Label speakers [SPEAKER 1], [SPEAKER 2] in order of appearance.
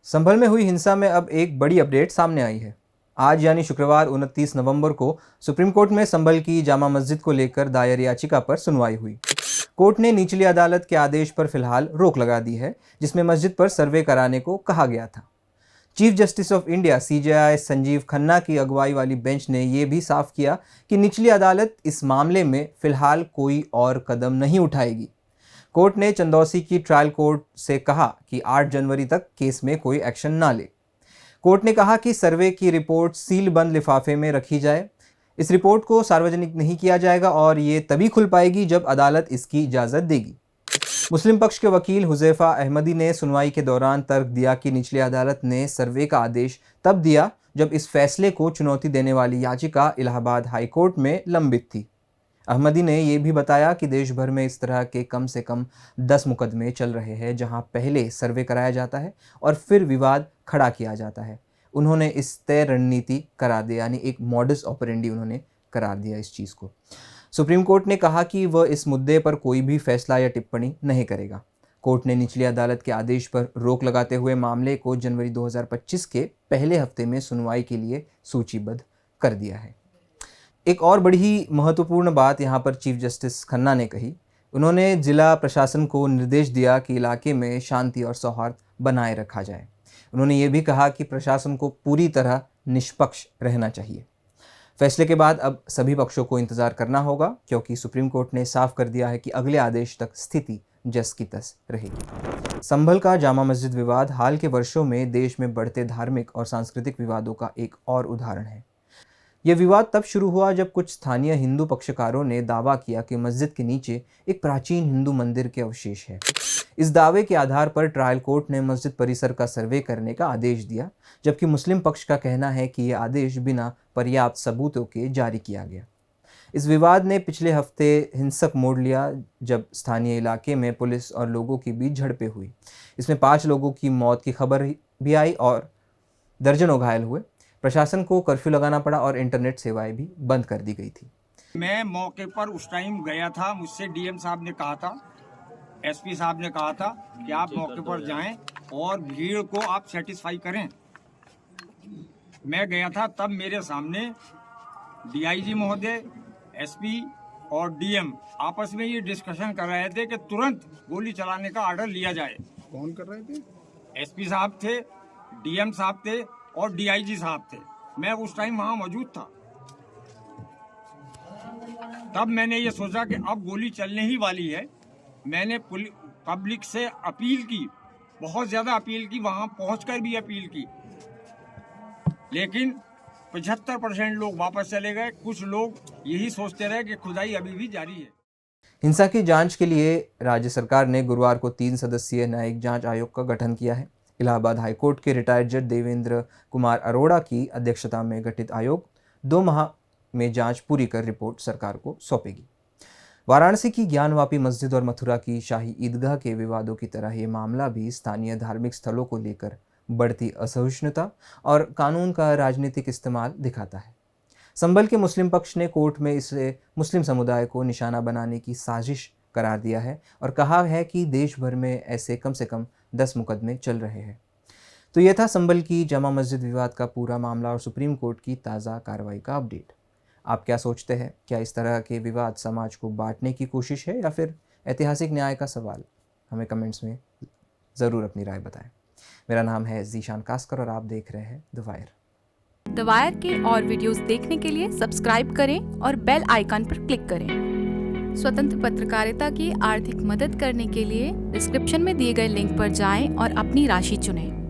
[SPEAKER 1] संभल में हुई हिंसा में अब एक बड़ी अपडेट सामने आई है। आज यानी शुक्रवार 29 नवंबर को सुप्रीम कोर्ट में संभल की जामा मस्जिद को लेकर दायर याचिका पर सुनवाई हुई। कोर्ट ने निचली अदालत के आदेश पर फिलहाल रोक लगा दी है, जिसमें मस्जिद पर सर्वे कराने को कहा गया था। Chief justice of India CJI Sanjeev Khanna की अगुवाई वाली बेंच ने यह भी साफ किया कि निचली अदालत इस मामले में फिलहाल कोई और कदम नहीं उठाएगी। कोर्ट ने चंदौसी की ट्रायल कोर्ट से कहा कि 8 जनवरी तक केस में कोई एक्शन ना ले। कोर्ट ने कहा कि सर्वे की रिपोर्ट सील बंद लिफाफे में रखी जाए। इस रिपोर्ट को सार्वजनिक नहीं किया जाएगा और ये तभी खुल पाएगी जब अदालत इसकी इजाज़त देगी। मुस्लिम पक्ष के वकील हुज़ैफा अहमदी ने सुनवाई के दौरान तर्क दिया कि निचली अदालत ने सर्वे का आदेश तब दिया जब इस फैसले को चुनौती देने वाली याचिका इलाहाबाद हाई कोर्ट में लंबित थी। अहमदी ने यह भी बताया कि देश भर में इस तरह के कम से कम 10 मुकदमे चल रहे हैं, जहां पहले सर्वे कराया जाता है और फिर विवाद खड़ा किया जाता है। उन्होंने इस तय रणनीति करार दिया, यानी एक मॉडस ऑपरेंडी उन्होंने करार दिया इस चीज़ को। सुप्रीम कोर्ट ने कहा कि वह इस मुद्दे पर कोई भी फैसला या टिप्पणी नहीं करेगा। कोर्ट ने निचली अदालत के आदेश पर रोक लगाते हुए मामले को जनवरी 2025 के पहले हफ्ते में सुनवाई के लिए सूचीबद्ध कर दिया है। एक और बड़ी ही महत्वपूर्ण बात यहाँ पर चीफ जस्टिस खन्ना ने कही। उन्होंने जिला प्रशासन को निर्देश दिया कि इलाके में शांति और सौहार्द बनाए रखा जाए। उन्होंने ये भी कहा कि प्रशासन को पूरी तरह निष्पक्ष रहना चाहिए। फैसले के बाद अब सभी पक्षों को इंतज़ार करना होगा, क्योंकि सुप्रीम कोर्ट ने साफ कर दिया है कि अगले आदेश तक स्थिति जस की तस रहेगी। संभल का जामा मस्जिद विवाद हाल के वर्षों में देश में बढ़ते धार्मिक और सांस्कृतिक विवादों का एक और उदाहरण है। यह विवाद तब शुरू हुआ जब कुछ स्थानीय हिंदू पक्षकारों ने दावा किया कि मस्जिद के नीचे एक प्राचीन हिंदू मंदिर के अवशेष है। इस दावे के आधार पर ट्रायल कोर्ट ने मस्जिद परिसर का सर्वे करने का आदेश दिया, जबकि मुस्लिम पक्ष का कहना है कि यह आदेश बिना पर्याप्त सबूतों के जारी किया गया। इस विवाद ने पिछले हफ्ते हिंसक मोड़ लिया जब स्थानीय इलाके में पुलिस और लोगों के बीच झड़पें हुई। इसमें 5 लोगों की मौत की खबर भी आई और दर्जनों घायल हुए। प्रशासन को कर्फ्यू लगाना पड़ा और इंटरनेट सेवाएं भी बंद कर दी गई थी।
[SPEAKER 2] मैं मौके पर उस टाइम गया था। मुझसे DM साहब ने कहा था, SP साहब ने कहा था कि आप मौके पर जाएं और भीड़ को आप सेटिस्फाई करें। मैं गया था, तब मेरे सामने DIG महोदय, SP और DM आपस में ये डिस्कशन कर रहे थे कि तुरंत गोली चलाने का ऑर्डर लिया जाए।
[SPEAKER 3] कौन कर रहे थे?
[SPEAKER 2] SP साहब थे, DM साहब थे और DIG साहब थे। मैं उस टाइम वहां मौजूद था। तब मैंने ये सोचा कि अब गोली चलने ही वाली है। मैंने पब्लिक से अपील की, बहुत ज़्यादा अपील की, वहां पहुंचकर भी अपील की, लेकिन 75% लोग वापस चले गए। कुछ लोग यही सोचते रहे कि खुदाई अभी भी जारी है।
[SPEAKER 1] हिंसा की जांच के लिए राज्य सरकार ने गुरुवार को 3 सदस्यीय न्यायिक जांच आयोग का गठन किया है। इलाहाबाद हाईकोर्ट के रिटायर्ड जज देवेंद्र कुमार अरोड़ा की अध्यक्षता में गठित आयोग 2 माह में जांच पूरी कर रिपोर्ट सरकार को सौंपेगी। वाराणसी की ज्ञानवापी मस्जिद और मथुरा की शाही ईदगाह के विवादों की तरह ये मामला भी स्थानीय धार्मिक स्थलों को लेकर बढ़ती असहिष्णुता और कानून का राजनीतिक इस्तेमाल दिखाता है। संभल के मुस्लिम पक्ष ने कोर्ट में इसे मुस्लिम समुदाय को निशाना बनाने की साजिश करार दिया है और कहा है कि देश भर में ऐसे कम से कम 10 मुकदमे चल रहे हैं। तो यह था संभल की जामा मस्जिद विवाद का पूरा मामला और सुप्रीम कोर्ट की ताज़ा कार्रवाई का अपडेट। आप क्या सोचते हैं? क्या इस तरह के विवाद समाज को बांटने की कोशिश है या फिर ऐतिहासिक न्याय का सवाल? हमें कमेंट्स में ज़रूर अपनी राय बताएं। मेरा नाम है ज़ीशान कास्कर और आप देख रहे हैं द वायर।
[SPEAKER 4] द वायर के और वीडियोस देखने के लिए सब्सक्राइब करें और बेल आइकन पर क्लिक करें। स्वतंत्र पत्रकारिता की आर्थिक मदद करने के लिए डिस्क्रिप्शन में दिए गए लिंक पर जाएं और अपनी राशि चुनें।